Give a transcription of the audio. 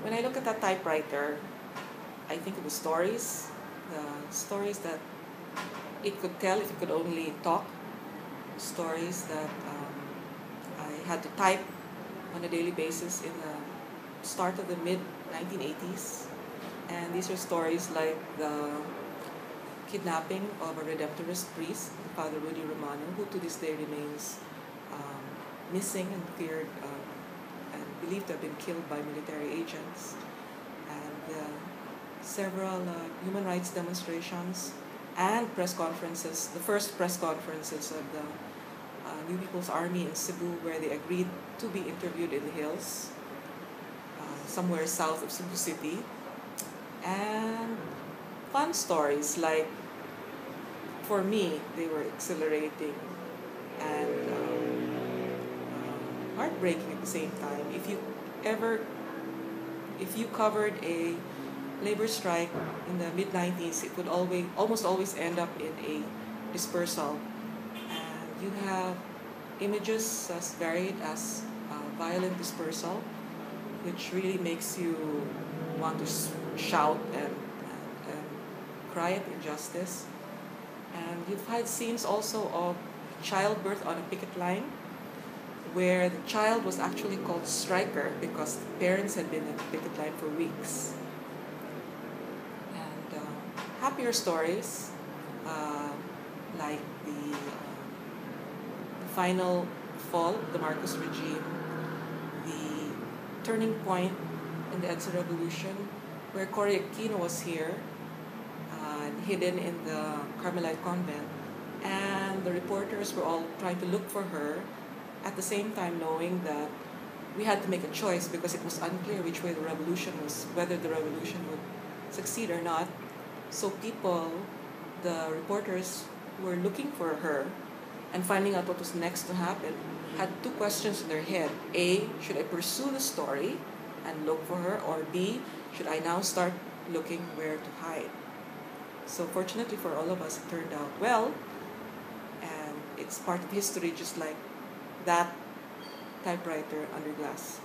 when I look at that typewriter, I think of the stories that it could tell if it could only talk, stories that I had to type on a daily basis in the start of the mid-1980s. And these are stories like the kidnapping of a Redemptorist priest, Father Rudy Romano, who to this day remains missing and feared and believed to have been killed by military agents, and several human rights demonstrations and press conferences, the first press conferences of the New People's Army in Cebu, where they agreed to be interviewed in the hills, somewhere south of Cebu City, and fun stories like, for me, they were exhilarating and heartbreaking at the same time. If you covered a labor strike in the mid-90s, it would almost always end up in a dispersal. And you have images as varied as violent dispersal, which really makes you want to shout and cry at injustice. And you've had scenes also of childbirth on a picket line, where the child was actually called Striker because the parents had been in the picket line for weeks. And happier stories, like the final fall of the Marcos regime, the turning point in the EDSA revolution, where Cory Aquino was here, hidden in the Carmelite convent, and the reporters were all trying to look for her, at the same time knowing that we had to make a choice because it was unclear which way the revolution was, whether the revolution would succeed or not. So the reporters who were looking for her and finding out what was next to happen, had two questions in their head. A, should I pursue the story and look for her? Or B, should I now start looking where to hide? So fortunately for all of us, it turned out well, and it's part of history, just like that typewriter under glass.